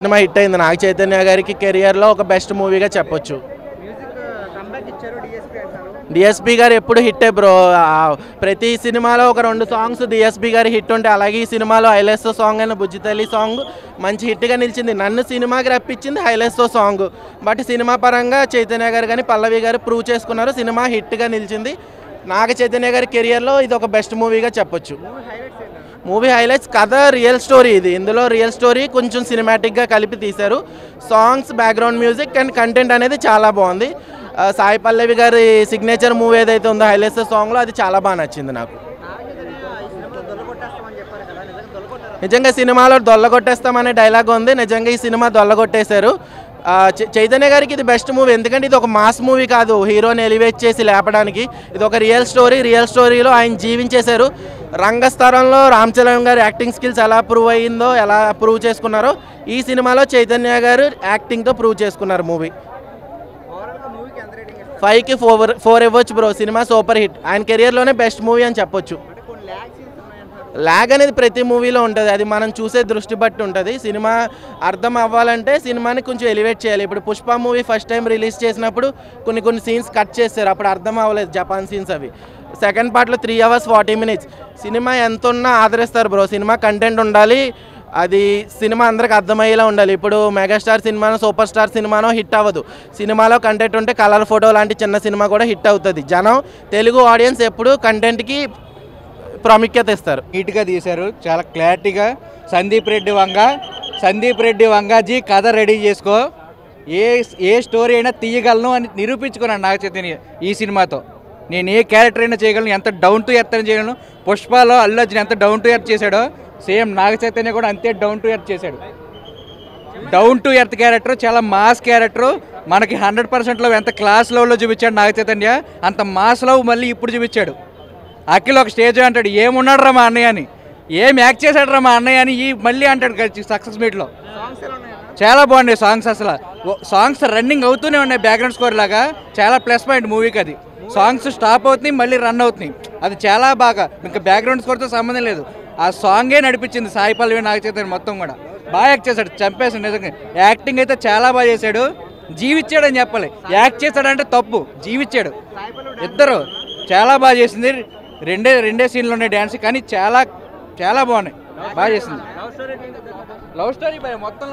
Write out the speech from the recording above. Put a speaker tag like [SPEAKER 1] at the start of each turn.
[SPEAKER 1] Cinema hit అయింది. నాగ చైతన్య గారికి కెరియర్లో ఒక బెస్ట్ మూవీగా చెప్పొచ్చు. డిఎస్పి గారు ఎప్పుడు హిట్టే బ్రో. ప్రతి సినిమాలో ఒక 2 సాంగ్స్ డిఎస్పి గారి హిట్ ఉంటాయి. అలాగే ఈ సినిమాలో హైలెస్సో సాంగ్ అయిన బుజ్జితల్లి సాంగ్ మంచి హిట్గా నిలిచింది. నన్ను సినిమాకి రప్పించింది హైలెస్సో సాంగ్. బట్ సినిమా పరంగా చైతన్య గారు కానీ పల్లవి గారు ప్రూవ్ చేసుకున్నారు. సినిమా హిట్గా నిలిచింది. నాగ చైతన్య గారి కెరియర్లో ఇది ఒక బెస్ట్ మూవీగా చెప్పొచ్చు. మూవీ హైలైట్స్ కథ రియల్ స్టోరీ. ఇందులో రియల్ స్టోరీ కొంచెం సినిమాటిక్గా కలిపి తీశారు. Songs, background music and content అనేది చాలా బాగుంది. సాయి పల్లవి గారి సిగ్నేచర్ మూవీ ఏదైతే ఉందో హైలైట్స్ సాంగ్లో అది చాలా బాగా నచ్చింది నాకు. నిజంగా సినిమాలో దొల్లగొట్టేస్తామనే డైలాగ్ ఉంది. నిజంగా ఈ సినిమా దొల్లగొట్టేశారు. చైతన్య గారికి ఇది బెస్ట్ మూవీ. ఎందుకంటే ఇది ఒక మాస్ మూవీ కాదు, హీరోని ఎలివేట్ చేసి లేపడానికి. ఇది ఒక రియల్ స్టోరీ. రియల్ స్టోరీలో ఆయన జీవించేశారు. రంగస్థలంలో రామ్ చరణ్ గారి యాక్టింగ్ స్కిల్స్ ఎలా ప్రూవ్ అయ్యిందో, ఎలా ప్రూవ్ చేసుకున్నారో ఈ సినిమాలో చైతన్య గారు యాక్టింగ్తో ప్రూవ్ చేసుకున్నారు. మూవీ 5కి 4 ఇవ్వచ్చు బ్రో. Cinema super hit. ఆయన కెరియర్లోనే బెస్ట్ మూవీ అని చెప్పొచ్చు. ల్యాగ్ అనేది ప్రతి మూవీలో ఉంటుంది. అది మనం చూసే దృష్టి బట్టి ఉంటుంది. సినిమా అర్థం అవ్వాలంటే సినిమాని కొంచెం ఎలివేట్ చేయాలి. ఇప్పుడు Pushpa movie first time release చేసినప్పుడు కొన్ని సీన్స్ కట్ చేశారు. అప్పుడు అర్థం అవ్వలేదు, జపాన్ సీన్స్ అవి. సెకండ్ పార్ట్లో 3 hours 40 minutes. సినిమా ఎంత ఉన్నా ఆదరిస్తారు బ్రో. సినిమా కంటెంట్ ఉండాలి, అది సినిమా అందరికి అర్థమయ్యేలా ఉండాలి. ఇప్పుడు మెగాస్టార్ సినిమానో సూపర్ స్టార్ సినిమానో హిట్ అవ్వదు. సినిమాలో కంటెంట్ ఉంటే కలర్ ఫోటో లాంటి చిన్న సినిమా కూడా హిట్ అవుతుంది. జనం, తెలుగు ఆడియన్స్ ఎప్పుడు కంటెంట్కి ప్రాముఖ్యత ఇస్తారు.
[SPEAKER 2] నీట్గా తీశారు, చాలా క్లారిటీగా. సందీప్ రెడ్డి వంగాజీ కథ రెడీ చేసుకో, ఏ స్టోరీ అయినా తీయగలను అని నిరూపించుకున్నాను నాగ చైతన్య ఈ సినిమాతో. నేను ఏ క్యారెక్టర్ అయినా చేయగలను, ఎంత డౌన్ టు ఎర్త్ అని చేయగలను. పుష్పలో అల్లు అర్జున్ ఎంత డౌన్ టు ఎర్త్ చేశాడో సేమ్ నాగ చైతన్య కూడా అంతే డౌన్ టు ఎర్త్ చేశాడు. డౌన్ టు ఎర్త్ క్యారెక్టర్, చాలా మాస్ క్యారెక్టర్. మనకి 100%లో ఎంత క్లాస్ లెవెల్లో చూపించాడు నాగ చైతన్య, అంత మాస్ లవ్ మళ్ళీ ఇప్పుడు చూపించాడు. అఖిల్ ఒక స్టేజ్ అంటాడు, ఏమున్నాడు రా మా అన్నయ్య అని, ఏం యాక్ట్ చేశాడు రా మా అన్నయ్య అని మళ్ళీ అంటాడు సక్సెస్ మీట్లో. చాలా బాగున్నాయి సాంగ్స్. అసలు సాంగ్స్ రన్నింగ్ అవుతూనే ఉన్నాయి బ్యాక్గ్రౌండ్ స్కోర్ లాగా. చాలా ప్లస్ పాయింట్ మూవీకి అది. సాంగ్స్ స్టాప్ అవుతున్నాయి, మళ్ళీ రన్ అవుతున్నాయి. అది చాలా బాగా, ఇంకా బ్యాక్గ్రౌండ్ స్కోర్తో సంబంధం లేదు. ఆ సాంగే నడిపించింది సాయి పల్లవి, నాగ చైతన్య మొత్తం కూడా బాగా యాక్ట్ చేశాడు. చంపేశాడు నిజంగా. యాక్టింగ్ అయితే చాలా బాగా చేశాడు. జీవిచ్చాడు అని చెప్పాలి. యాక్ట్ చేశాడంటే తప్పు, జీవిచ్చాడు. ఇద్దరు చాలా బాగా చేసింది. రెండే సీన్లు ఉన్నాయి డ్యాన్స్, కానీ చాలా చాలా బాగున్నాయి. బాగా చేసింది. లవ్ స్టోరీ మొత్తం